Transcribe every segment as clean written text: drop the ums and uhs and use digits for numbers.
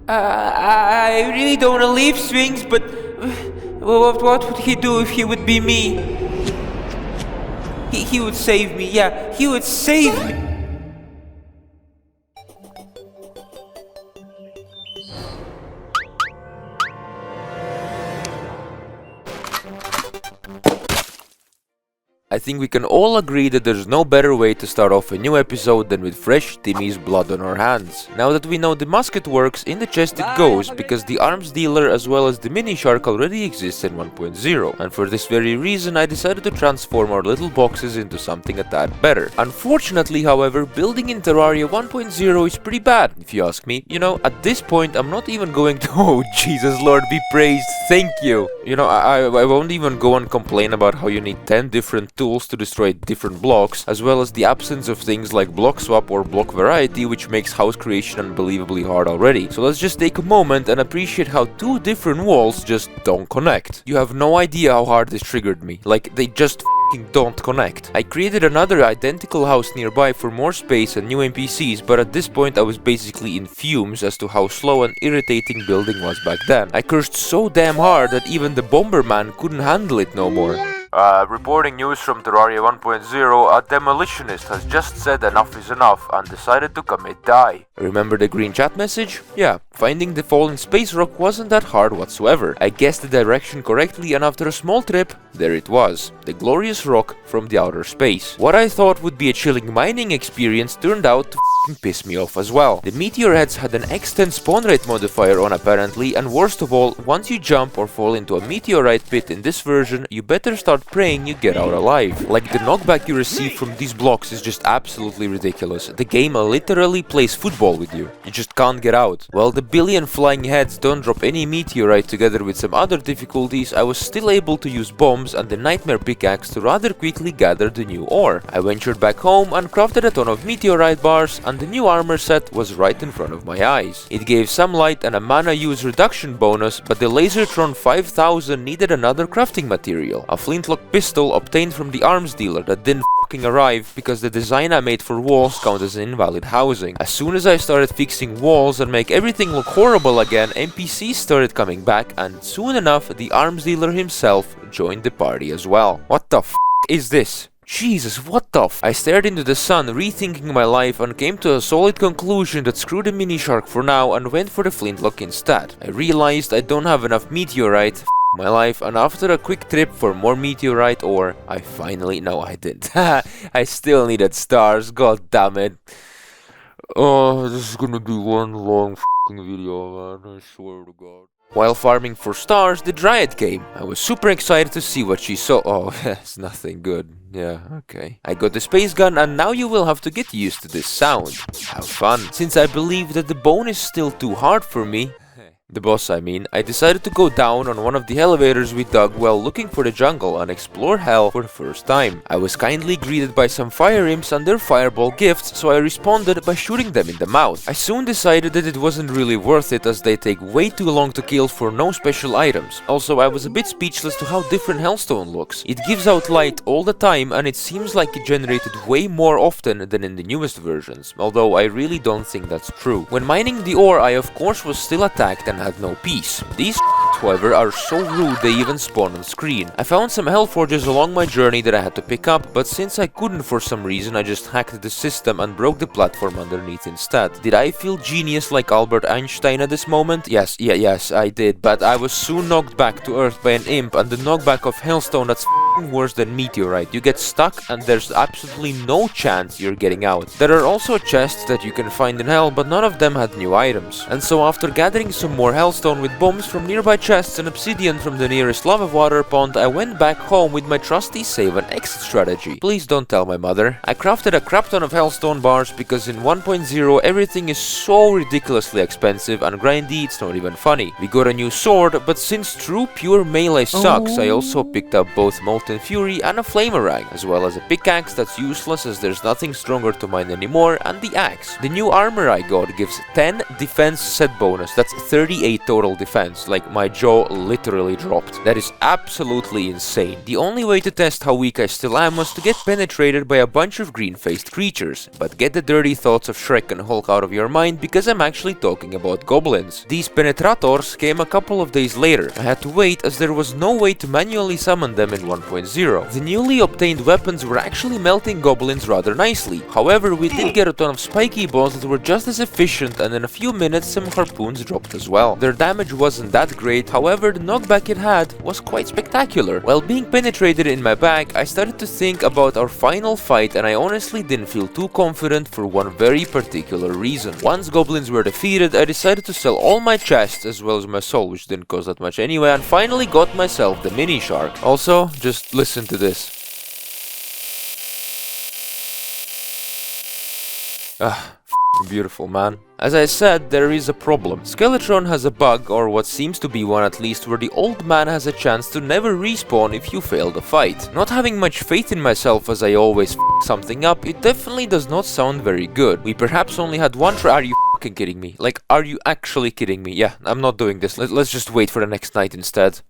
I really don't want to leave swings, but what would he do if he would be me? He would save me, yeah, he would save me. I think we can all agree that there's no better way to start off a new episode than with fresh Timmy's blood on our hands. Now that we know the musket works, in the chest it goes, because the arms dealer as well as the mini shark already exists in 1.0, and for this very reason I decided to transform our little boxes into something a tad better. Unfortunately, however, building in Terraria 1.0 is pretty bad, if you ask me. You know, at this point I'm not even going to oh Jesus Lord be praised, thank you! You know, I won't even go and complain about how you need 10 different tools to destroy different blocks, as well as the absence of things like block swap or block variety, which makes house creation unbelievably hard already. So let's just take a moment and appreciate how two different walls just don't connect. You have no idea how hard this triggered me. Like, they just don't connect. I created another identical house nearby for more space and new NPCs, but at this point I was basically in fumes as to how slow and irritating building was back then. I cursed so damn hard that even the Bomberman couldn't handle it no more. Reporting news from Terraria 1.0, a demolitionist has just said enough is enough and decided to commit die. Remember the green chat message? Yeah, finding the fallen space rock wasn't that hard whatsoever. I guessed the direction correctly and after a small trip, there it was. The glorious rock from the outer space. What I thought would be a chilling mining experience turned out to piss me off as well. The meteor heads had an extend spawn rate modifier on apparently, and worst of all, once you jump or fall into a meteorite pit in this version, you better start praying you get out alive. Like, the knockback you receive from these blocks is just absolutely ridiculous. The game literally plays football with you. You just can't get out. While the billion flying heads don't drop any meteorite together with some other difficulties, I was still able to use bombs and the nightmare pickaxe to rather quickly gather the new ore. I ventured back home and crafted a ton of meteorite bars, and the new armor set was right in front of my eyes. It gave some light and a mana use reduction bonus, but the Lasertron 5000 needed another crafting material, a flintlock pistol obtained from the arms dealer that didn't fucking arrive because the design I made for walls counts as invalid housing. As soon as I started fixing walls and make everything look horrible again, NPCs started coming back, and soon enough the arms dealer himself joined the party as well. What the f is this? Jesus, what the f? I stared into the sun, rethinking my life, and came to a solid conclusion that screw the mini shark for now and went for the flintlock instead. I realized I don't have enough meteorite, my life, and after a quick trip for more meteorite ore, I finally... No, I didn't. I still needed stars, god damn it. Oh, this is gonna be one long f***ing video, man, I swear to god. While farming for stars, the Dryad came. I was super excited to see what she saw. Oh, it's nothing good. Yeah, okay. I got the space gun, and now you will have to get used to this sound. Have fun. Since I believe that the bone is still too hard for me, the boss I mean, I decided to go down on one of the elevators we dug while looking for the jungle and explore hell for the first time. I was kindly greeted by some fire imps and their fireball gifts, so I responded by shooting them in the mouth. I soon decided that it wasn't really worth it as they take way too long to kill for no special items. Also, I was a bit speechless to how different Hellstone looks. It gives out light all the time and it seems like it generated way more often than in the newest versions, although I really don't think that's true. When mining the ore, I of course was still attacked and had no peace. These however are so rude they even spawn on screen. I found some hellforges along my journey that I had to pick up, but since I couldn't for some reason, I just hacked the system and broke the platform underneath instead. Did I feel genius like Albert Einstein at this moment? Yes, I did, but I was soon knocked back to earth by an imp, and the knockback of Hellstone that's worse than meteorite. You get stuck and there's absolutely no chance you're getting out. There are also chests that you can find in hell, but none of them had new items. And so after gathering some more hellstone with bombs from nearby chests and obsidian from the nearest lava water pond, I went back home with my trusty save and exit strategy. Please don't tell my mother. I crafted a crap ton of hellstone bars because in 1.0 everything is so ridiculously expensive and grindy it's not even funny. We got a new sword, but since true pure melee sucks, I also picked up both Molten Fury and a Flamerang, as well as a pickaxe that's useless as there's nothing stronger to mine anymore, and the axe. The new armor I got gives 10 defense set bonus, that's 38 total defense. Like, my jaw literally dropped. That is absolutely insane. The only way to test how weak I still am was to get penetrated by a bunch of green-faced creatures. But get the dirty thoughts of Shrek and Hulk out of your mind, because I'm actually talking about goblins. These penetrators came a couple of days later. I had to wait as there was no way to manually summon them in 1.0. The newly obtained weapons were actually melting goblins rather nicely. However, we did get a ton of spiky balls that were just as efficient, and in a few minutes some harpoons dropped as well. Their damage wasn't that great, however the knockback it had was quite spectacular. While being penetrated in my back, I started to think about our final fight, and I honestly didn't feel too confident for one very particular reason. Once goblins were defeated, I decided to sell all my chests as well as my soul, which didn't cost that much anyway, and finally got myself the mini shark. Also, just listen to this. Beautiful, man. As I said, there is a problem. Skeletron has a bug, or what seems to be one at least, where the old man has a chance to never respawn if you fail the fight. Not having much faith in myself as I always something up, it definitely does not sound very good. We perhaps only had one try. Are you fucking kidding me? Like, are you actually kidding me? Yeah, I'm not doing this. Let's just wait for the next night instead.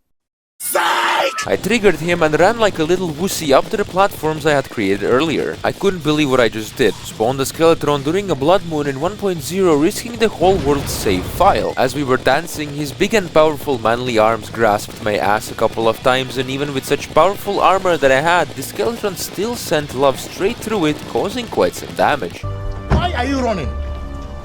I triggered him and ran like a little wussy up to the platforms I had created earlier. I couldn't believe what I just did. Spawned a Skeletron during a blood moon in 1.0, risking the whole world's save file. As we were dancing, his big and powerful manly arms grasped my ass a couple of times, and even with such powerful armor that I had, the Skeletron still sent love straight through it, causing quite some damage. Why are you running?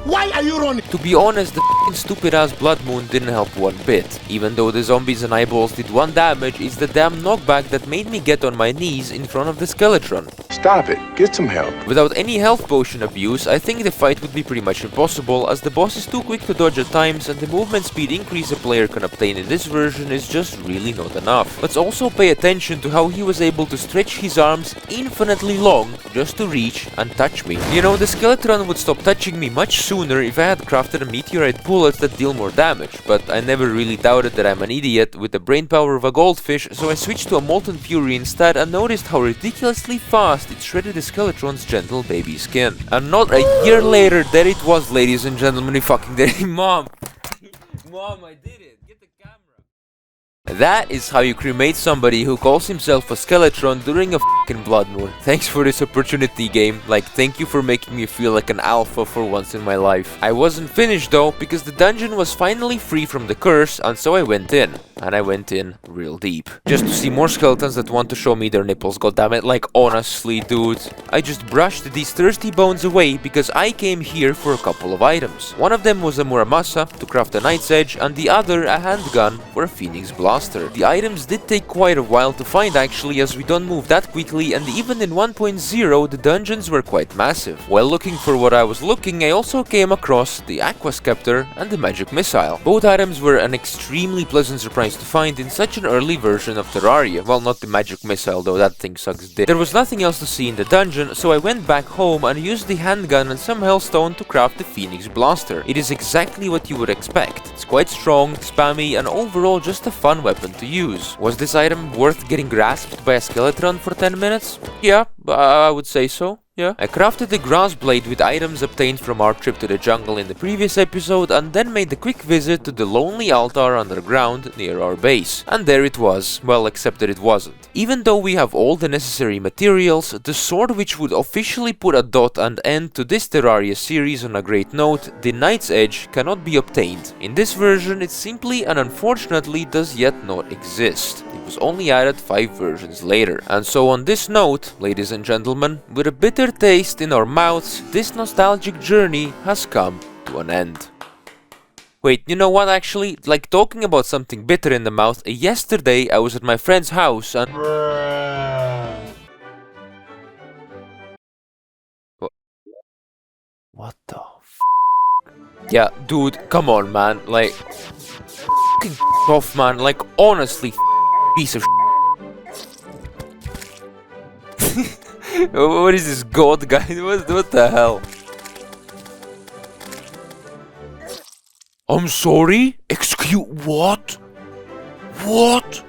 Why are you running? To be honest, the f***ing stupid ass blood moon didn't help one bit. Even though the zombies and eyeballs did 1 damage, it's the damn knockback that made me get on my knees in front of the Skeletron. Stop it. Get some help. Without any health potion abuse, I think the fight would be pretty much impossible, as the boss is too quick to dodge at times, and the movement speed increase a player can obtain in this version is just really not enough. Let's also pay attention to how he was able to stretch his arms infinitely long just to reach and touch me. You know, the Skeletron would stop touching me much sooner if I had crafted a meteorite bullet that deal more damage, but I never really doubted that I'm an idiot with the brain power of a goldfish, so I switched to a Molten Fury instead and noticed how ridiculously fast it shredded the Skeletron's gentle baby skin. And not a year later, there it was, ladies and gentlemen, we fucking did it. Mom! Mom, I did it! Get the camera! That is how you cremate somebody who calls himself a Skeletron during a fucking blood moon. Thanks for this opportunity, game. Like, thank you for making me feel like an alpha for once in my life. I wasn't finished though, because the dungeon was finally free from the curse, and so I went in. And I went in real deep. Just to see more skeletons that want to show me their nipples, goddammit. Like, honestly, dude. I just brushed these thirsty bones away because I came here for a couple of items. One of them was a Muramasa to craft a Knight's Edge, and the other a handgun for a Phoenix Blaster. The items did take quite a while to find actually, as we don't move that quickly, and even in 1.0 the dungeons were quite massive. While looking for what I was looking, I also came across the Aqua Scepter and the Magic Missile. Both items were an extremely pleasant surprise to find in such an early version of Terraria. Well, not the Magic Missile though, that thing sucks dick. There was nothing else to see in the dungeon, so I went back home and used the handgun and some hellstone to craft the Phoenix Blaster. It is exactly what you would expect. It's quite strong, spammy, and overall just a fun weapon to use. Was this item worth getting grasped by a Skeletron for 10 minutes? Yeah, I would say so. Yeah. I crafted the grass blade with items obtained from our trip to the jungle in the previous episode, and then made a quick visit to the lonely altar underground near our base. And there it was. Well, except that it wasn't. Even though we have all the necessary materials, the sword which would officially put a dot and end to this Terraria series on a great note, the Knight's Edge, cannot be obtained. In this version, it simply and unfortunately does yet not exist. It was only added 5 versions later. And so on this note, ladies and gentlemen, with a bitter taste in our mouths, this nostalgic journey has come to an end. Wait, you know what actually? Like, talking about something bitter in the mouth, yesterday I was at my friend's house and... What the f***? Yeah, dude, come on, man. Like, f***ing off, man. Like, honestly, piece of What is this god guy? What the hell? I'm sorry? Excuse... What? What?